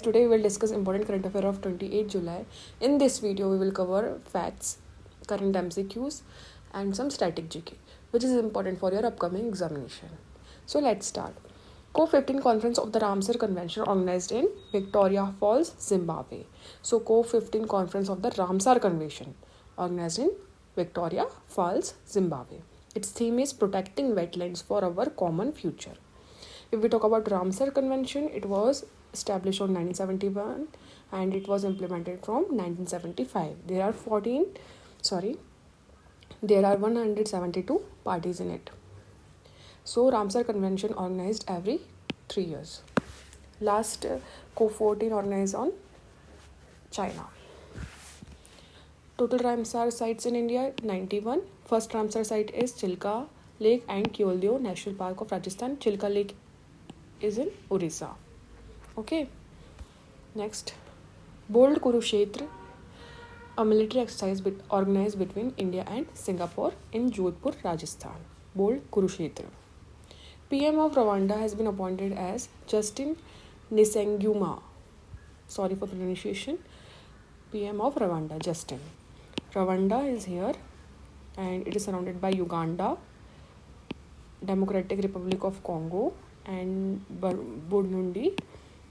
Today we will discuss important current affair of 28 July. In this video we will cover facts, current MCQs and some static GK which is important for your upcoming examination. So let's start. COP15 conference of the Ramsar Convention organized in Victoria Falls, Zimbabwe. So COP15 conference of the Ramsar Convention organized in Victoria Falls, Zimbabwe. Its theme is protecting wetlands for our common future. If we talk about Ramsar Convention, it was established on 1971 and it was implemented from 1975. There are 172 parties in it. So Ramsar Convention organized every 3 years. Last COP14 organized on China. Total Ramsar sites in India 91. First Ramsar site is Chilka Lake and Keoladeo National Park of Rajasthan. Chilka Lake is in Orissa. Okay. Next, Bold Kurukshetra, a military exercise organized between India and Singapore in Jodhpur, Rajasthan. Bold Kurukshetra. PM of Rwanda has been appointed as Justin Nisenguma. Sorry for pronunciation. PM of Rwanda, Justin. Rwanda is here and it is surrounded by Uganda, Democratic Republic of Congo and Burundi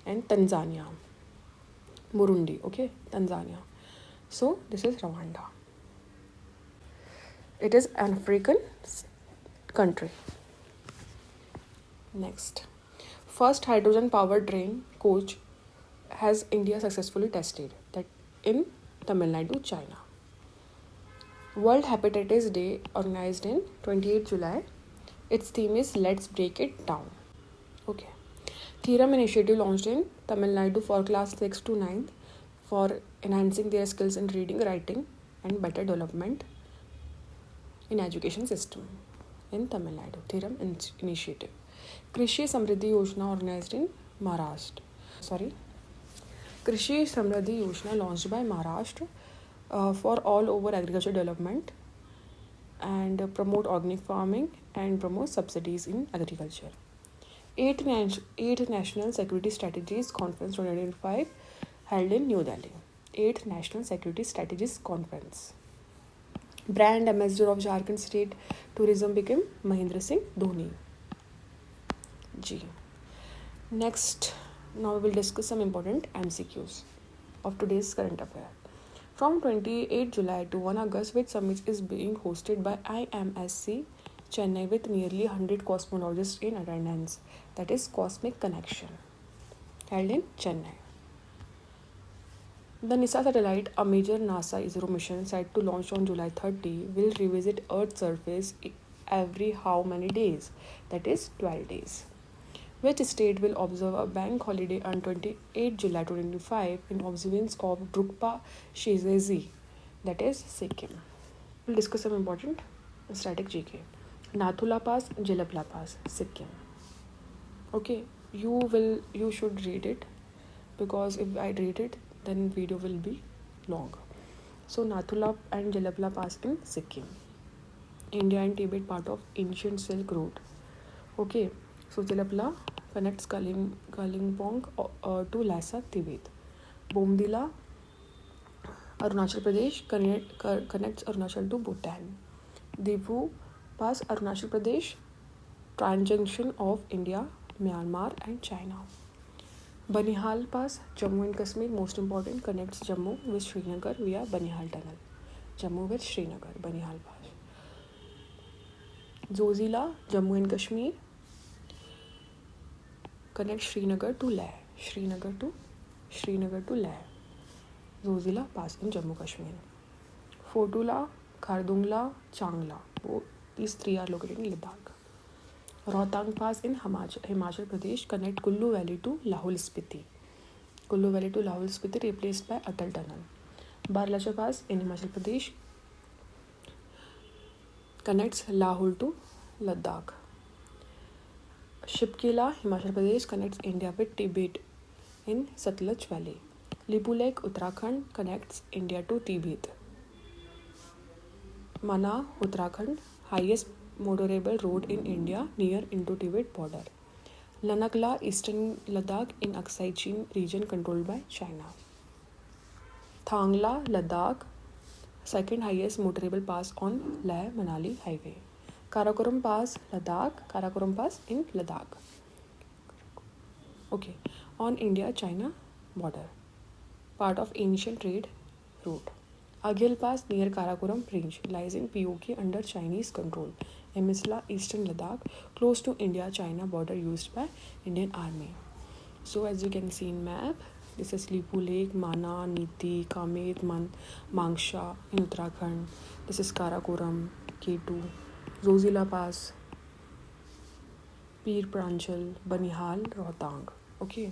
and Tanzania. Burundi, okay, Tanzania. So this is Rwanda. It is an African country. Next, first hydrogen powered train coach has India successfully tested, that in Tamil Nadu, China. World Hepatitis Day organized in 28 July. Its theme is Let's Break It Down. Okay. Theorem initiative launched in Tamil Nadu for class 6 to 9 for enhancing their skills in reading, writing and better development in education system in Tamil Nadu. Theorem initiative. Krishi Samriddhi Yojana organized in Maharashtra. Krishi Samriddhi Yojana launched by Maharashtra for all over agriculture development and promote organic farming and promote subsidies in agriculture. 8 National Security Strategies Conference 2025 held in New Delhi. 8 National Security Strategies Conference. Brand Ambassador of Jharkhand State Tourism became Mahendra Singh Dhoni. G. Next, now we will discuss some important MCQs of today's current affair. From 28 July to 1 August, which summit is being hosted by IMSC Chennai with nearly 100 cosmologists in attendance, that is Cosmic Connection, held in Chennai. The NISA satellite, a major NASA ISRO mission set to launch on July 30, will revisit Earth's surface every how many days, that is 12 days. Which state will observe a bank holiday on 28 July 2025 in observance of Drukpa Shizezi, that is Sikkim. We'll discuss some important static GK. Nathula Pass, Jalapla Pass, Sikkim. Okay, you should read it because if I read it, then video will be long. So Nathula and Jalapla Pass in Sikkim. India and Tibet part of ancient Silk Road. Okay, so Jalapla connects Kalimpong to Lhasa, Tibet. Bomdila, Arunachal Pradesh connects Arunachal to Bhutan. Difu Pass, Arunachal Pradesh, transjunction of India, Myanmar and China. Banihal Pass, Jammu and Kashmir, most important, connects Jammu with Srinagar via Banihal Tunnel. Jammu with Srinagar, Banihal Pass. Zojila, Jammu and Kashmir, connects Srinagar to Leh. Srinagar to Leh. Zojila Pass in Jammu Kashmir. Fotula, Khardungla, Changla. These three are located in Ladakh. Rohtang Pass in Himachal Pradesh connect Kullu Valley to Lahul Spiti. Kullu Valley to Lahul Spiti replaced by Atal Tunnel. Barlacha Pass in Himachal Pradesh connects Lahul to Ladakh. Shipkila, Himachal Pradesh connects India with Tibet in Satluj Valley. Lipu Lake, Uttarakhand connects India to Tibet. Mana, Uttarakhand, highest motorable road in India near Indo-Tibet border. Lanakla, Eastern Ladakh in Aksai Chin region controlled by China. Thangla, Ladakh, second highest motorable pass on Leh Manali highway. Karakoram Pass, Ladakh, Karakoram Pass in Ladakh. Okay, on India-China border, part of ancient trade route. Aghil Pass near Karakoram Range lies in POK under Chinese control. Emisla, Eastern Ladakh, close to India-China border used by Indian Army. So as you can see in map, this is Lipu Lake, Mana, Niti, Kamet, Mangsha in Uttarakhand. This is Karakoram, K2, Zozila Pass, Pir Pranchal, Banihal, Rohtang. Okay,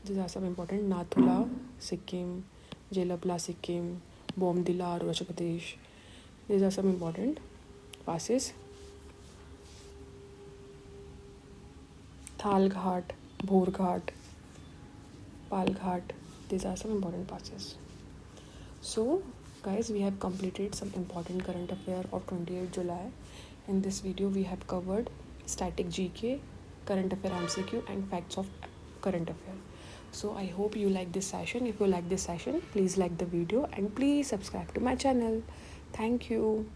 these are some important. Nathula, Sikkim, Jelapla, Sikkim, Bomdila, Arunachal Pradesh. These are some important passes. Thal Ghat, Bhor Ghat, Pal Ghat. These are some important passes. So, guys, we have completed some important current affair of 28 July. In this video, we have covered static GK, current affair MCQ, and facts of current affair. So, I hope you like this session. If you like this session, please like the video and please subscribe to my channel. Thank you.